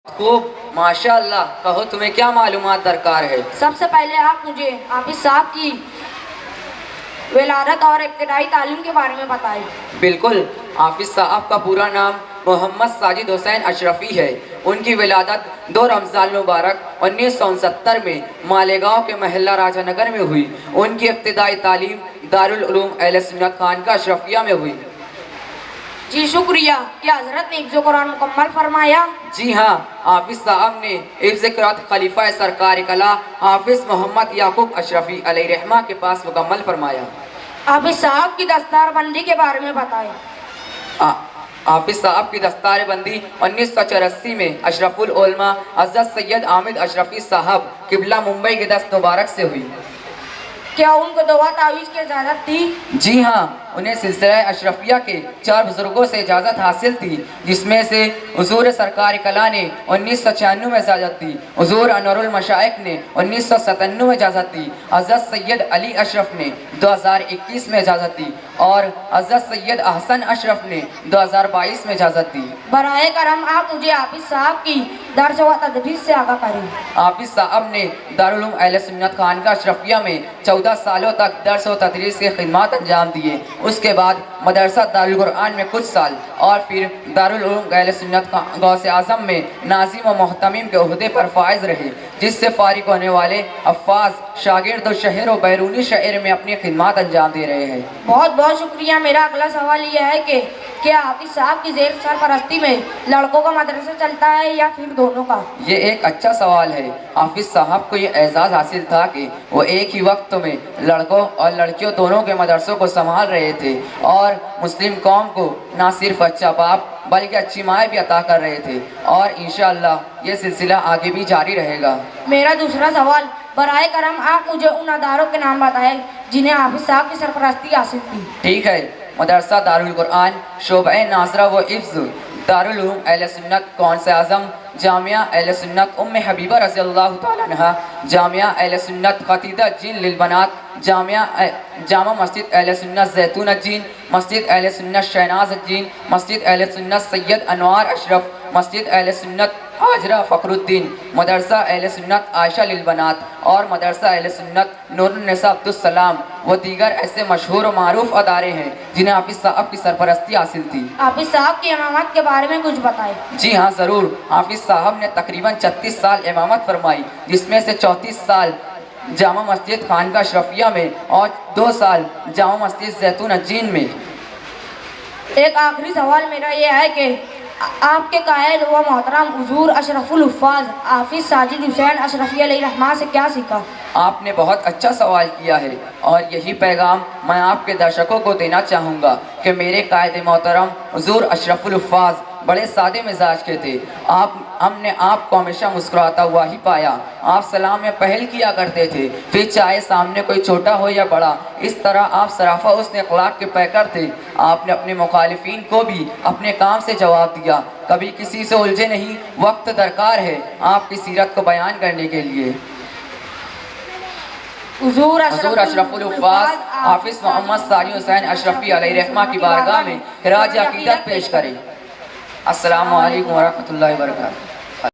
خوب ماشاءاللہ، کہو تمہیں کیا معلومات درکار ہے؟ سب سے پہلے آپ مجھے حافظ صاحب کی ولادت اور ابتدائی تعلیم کے بارے میں بتائیں۔ بالکل، حافظ صاحب کا پورا نام محمد ساجد حسین اشرفی ہے۔ ان کی ولادت 2 رمضان مبارک 1969 میں مالیگاؤں کے محلہ راجہ نگر میں ہوئی۔ ان کی ابتدائی تعلیم دارالعلوم اہل سنت خانقاہ اشرفیہ میں ہوئی۔ جی شکریہ۔ کیا حضرت نے حفظ قرآن مکمل فرمایا؟ جی ہاں، حافظ صاحب نے حفظ قرآن خلیفہ سرکار کلا حافظ محمد یعقوب اشرفی علیہ رحمہ کے پاس مکمل فرمایا۔ حافظ صاحب کی دستار بندی کے بارے میں بتائیں۔ حافظ صاحب کی دستار بندی 1984 میں اشرف العلماء حضرت سید حامد اشرفی صاحب قبلہ ممبئی کے دست مبارک سے ہوئی۔ کیا ان کو دعا تعویذ کی اجازت تھی؟ جی ہاں، انہیں سلسلہ اشرفیہ کے 4 بزرگوں سے اجازت حاصل تھی، جس میں سے حضور سرکار کلا نے 1996 میں اجازت دی، حضور انور المشائخ نے 1997 میں اجازت دی، حضرت سید علی اشرف نے 2021 میں اجازت دی اور حضرت سید احسن اشرف نے 2022 میں اجازت دی۔ براہ کرم آپ مجھے حافظ صاحب کی درس و تدریس سے آگاہ کریں۔ حافظ صاحب نے دارالعلوم اہل سنت خانقاہ اشرفیہ میں 14 سالوں تک درس و تدریس کے خدمات انجام دیے۔ اس کے بعد مدرسہ دارالقرآن میں کچھ سال اور پھر دارالعلوم اہل سنت غوث اعظم میں ناظم و محتمم کے عہدے پر فائز رہے، جس سے فارغ ہونے والے حفاظ شاگرد و شہر و بیرونی شہر میں اپنی خدمات انجام دے رہے ہیں۔ بہت بہت شکریہ۔ میرا اگلا سوال یہ ہے کہ کیا حافظ صاحب کی زیر سرپرستی میں لڑکوں کا مدرسہ چلتا ہے یا پھر دونوں کا؟ یہ ایک اچھا سوال ہے۔ حافظ صاحب کو یہ اعزاز حاصل تھا کہ وہ ایک ہی وقت میں لڑکوں اور لڑکیوں دونوں کے مدرسوں کو سنبھال رہے تھے اور مسلم قوم کو نہ صرف اچھا باپ بلکہ اچھی مائیں بھی عطا کر رہے تھے، اور انشاءاللہ یہ سلسلہ آگے بھی جاری رہے گا۔ میرا دوسرا سوال، براہ کرم آپ مجھے ان اداروں کے نام بتائیں جنہیں حافظ صاحب کی سرپرستی حاصل تھی۔ ٹھیک ہے، مدرسہ دارالقرآن، شعبہ ناظرہ و حفظ، دارالعلوم اہل سنت غوث اعظم، جامعہ اہل سنت ام حبیبہ رضی اللہ تعالیٰ عنہا، جامعہ اہل سنت قتیدہ جین للبنات، جامع مسجد اہل سنت زیتون الجین، مسجد اہل سنت شہناز الجین، مسجد اہل سنت سید انوار اشرف، مسجد اہل سنت حاجرہ فخر الدین، مدرسہ اہل سنت عائشہ للبنات اور مدرسہ اہل سنت نور النساء عبدالسلام و دیگر ایسے مشہور و معروف ادارے ہیں جنہیں حافظ صاحب کی سرپرستی حاصل تھی۔ حافظ صاحب کی امامت کے بارے میں کچھ بتائیں۔ جی ہاں ضرور، حافظ صاحب نے تقریباً 36 سال امامت فرمائی، جس میں سے 34 سال جامع مسجد خانقاہ اشرفیہ میں اور 2 سال جامع مسجد زیتون الجین میں۔ ایک آخری سوال میرا یہ ہے کہ آپ کے قائد و محترم حضور اشرف الحفاظ حافظ ساجد حسین اشرفی علیہ رحمہ سے کیا سیکھا؟ آپ نے بہت اچھا سوال کیا ہے، اور یہی پیغام میں آپ کے درشکوں کو دینا چاہوں گا کہ میرے قائد محترم حضور اشرف الحفاظ بڑے سادے مزاج کے تھے۔ ہم نے آپ کو ہمیشہ مسکراتا ہوا ہی پایا۔ آپ سلام میں پہل کیا کرتے تھے، پھر چاہے سامنے کوئی چھوٹا ہو یا بڑا۔ اس طرح آپ صرافہ حسن اخلاق کے پیکر تھے۔ آپ نے اپنے مخالفین کو بھی اپنے کام سے جواب دیا، کبھی کسی سے الجھے نہیں۔ وقت درکار ہے آپ کی سیرت کو بیان کرنے کے لیے۔ حضور اشرف الحفاظ حافظ محمد ساجد حسین اشرفی علیہ رحمہ کی بارگاہ میں خراج عقیدت پیش کریں۔ السلام علیکم ورحمۃ اللہ وبرکاتہ۔